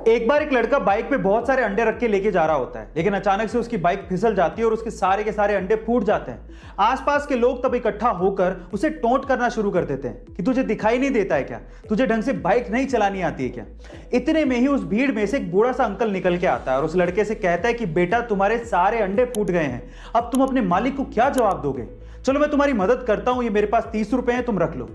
एक बार एक लड़का बाइक पे बहुत सारे अंडे रख के लेके जा रहा होता है, लेकिन अचानक से उसकी बाइक फिसल जाती है और उसके सारे के सारे अंडे फूट जाते हैं। आसपास के लोग तब इकट्ठा होकर उसे टोंट करना शुरू कर देते हैं कि तुझे दिखाई नहीं देता है क्या, तुझे ढंग से बाइक नहीं चलानी आती है क्या। इतने में ही उस भीड़ में से एक बूढ़ा सा अंकल निकल के आता है और उस लड़के से कहता है कि बेटा, तुम्हारे सारे अंडे फूट गए हैं, अब तुम अपने मालिक को क्या जवाब दोगे। चलो मैं तुम्हारी मदद करता हूं, ये मेरे पास 30 रुपए हैं, तुम रख लो।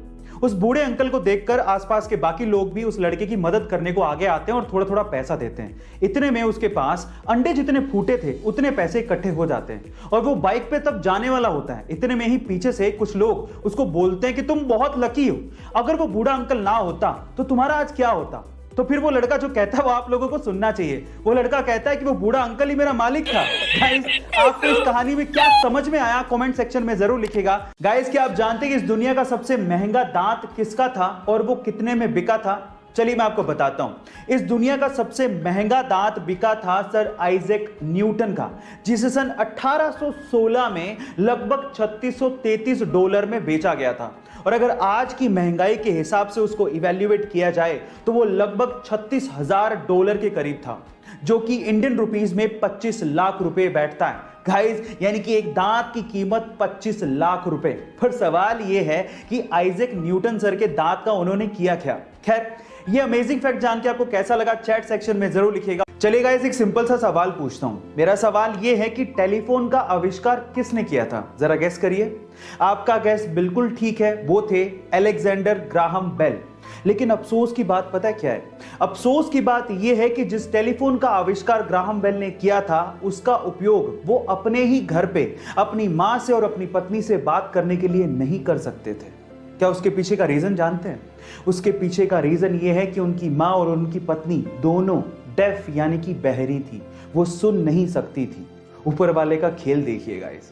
उस बूढ़े अंकल को देखकर आसपास के बाकी लोग भी उस लड़के की मदद करने को आगे आते हैं और थोड़ा थोड़ा पैसा देते हैं। इतने में उसके पास अंडे जितने फूटे थे उतने पैसे इकट्ठे हो जाते हैं और वो बाइक पे तब जाने वाला होता है। इतने में ही पीछे से कुछ लोग उसको बोलते हैं कि तुम बहुत लकी हो, अगर वो बूढ़ा अंकल ना होता तो तुम्हारा आज क्या होता। तो फिर वो लड़का जो कहता है वो आप लोगों को सुनना चाहिए। वो लड़का कहता है कि वो बूढ़ा अंकल ही मेरा मालिक था। गाइस, आपको इस कहानी में क्या समझ में आया कमेंट सेक्शन में जरूर लिखिएगा। गाइस, क्या आप जानते हैं कि इस दुनिया का सबसे महंगा दांत किसका था और वो कितने में बिका था? चलिए मैं आपको बताता हूं। इस दुनिया का सबसे महंगा दांत बिका था सर आइजैक न्यूटन का, जिसे सन 1816 में लगभग $3633 में बेचा गया था। और अगर आज की महंगाई के हिसाब से उसको इवैल्यूएट किया जाए तो वो लगभग $36,000 के करीब था, जो कि इंडियन रुपीस में 25 लाख रुपए बैठता है। गाइस, यानी कि एक दांत की कीमत 25 लाख रुपए। पर सवाल यह है कि आइजैक न्यूटन सर के दांत का उन्होंने किया क्या। खैर, ये अमेजिंग फैक्ट जान के आपको कैसा लगा चैट सेक्शन में जरूर लिखिएगा। चलिए गाइस, एक सिंपल सा सवाल पूछता हूं। मेरा सवाल यह है कि टेलीफोन का आविष्कार किसने किया था? जरा गेस करिए। आपका गेस बिल्कुल ठीक है, वो थे अलेक्जेंडर ग्राहम बेल। लेकिन अफसोस की बात पता है क्या है? अफसोस की बात यह है कि जिस टेलीफोन का आविष्कार ग्राहम बेल ने किया था उसका उपयोग वो अपने ही घर पे अपनी मां से और अपनी पत्नी से बात करने के लिए नहीं कर सकते थे। क्या उसके पीछे का रीजन जानते हैं? उसके पीछे का रीजन ये है कि उनकी मां और उनकी पत्नी दोनों डेफ यानी कि बहरी थी, वो सुन नहीं सकती थी। ऊपर वाले का खेल देखिएगा। इस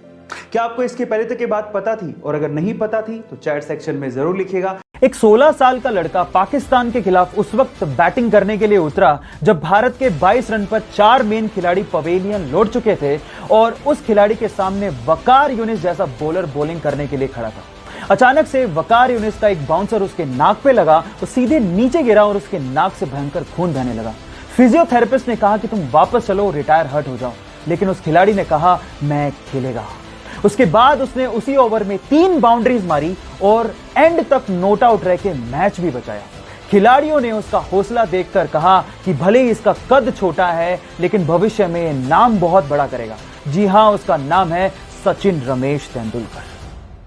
क्या आपको इसके पहले तक ये बात पता थी? और अगर नहीं पता थी तो चैट सेक्शन में जरूर लिखिएगा। एक 16 साल का लड़का पाकिस्तान के खिलाफ उस वक्त बैटिंग करने के लिए उतरा जब भारत के 22 रन पर 4 मेन खिलाड़ी पवेलियन लौट चुके थे और उस खिलाड़ी के सामने वकार यूनिस जैसा बॉलर बॉलिंग करने के लिए खड़ा था। अचानक से वकार यूनिस का एक बाउंसर उसके नाक पे लगा, वो सीधे नीचे गिरा और उसके नाक से भयंकर खून बहने लगा। फिजियोथेरेपिस्ट ने कहा कि तुम वापस चलो, रिटायर हर्ट हो जाओ, लेकिन उस खिलाड़ी ने कहा मैं खेलेगा। उसके बाद उसने उसी ओवर में 3 बाउंड्रीज मारी और एंड तक नॉट आउट रह के मैच भी बचाया। खिलाड़ियों ने उसका हौसला देखकर कहा कि भले ही इसका कद छोटा है लेकिन भविष्य में नाम बहुत बड़ा करेगा। जी हां, उसका नाम है सचिन रमेश तेंदुलकर।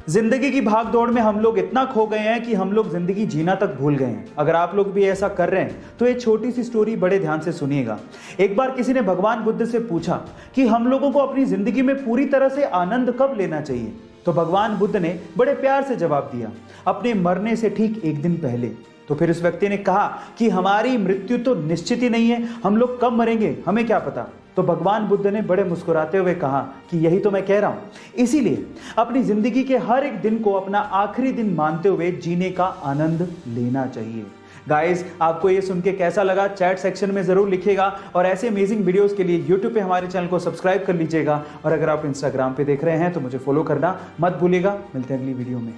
जिंदगी की भाग दौड़ में हम लोग इतना खो गए हैं कि हम लोग जिंदगी जीना तक भूल गए हैं। अगर आप लोग भी ऐसा कर रहे हैं तो एक छोटी सी स्टोरी बड़े ध्यान से सुनिएगा। एक बार किसी ने भगवान बुद्ध से पूछा कि हम लोगों को अपनी जिंदगी में पूरी तरह से आनंद कब लेना चाहिए। तो भगवान बुद्ध ने बड़े प्यार से जवाब दिया, अपने मरने से ठीक 1 दिन पहले। तो फिर उस व्यक्ति ने कहा कि हमारी मृत्यु तो निश्चित ही नहीं है, हम लोग कब मरेंगे हमें क्या पता। तो भगवान बुद्ध ने बड़े मुस्कुराते हुए कहा कि यही तो मैं कह रहा हूं। इसीलिए अपनी जिंदगी के हर एक दिन को अपना आखिरी दिन मानते हुए जीने का आनंद लेना चाहिए। गाइस, आपको ये सुन के कैसा लगा चैट सेक्शन में जरूर लिखिएगा और ऐसे अमेजिंग वीडियोस के लिए यूट्यूब पे हमारे चैनल को सब्सक्राइब कर लीजिएगा और अगर आप इंस्टाग्राम पे देख रहे हैं तो मुझे फॉलो करना मत भूलिएगा। मिलते हैं अगली वीडियो में।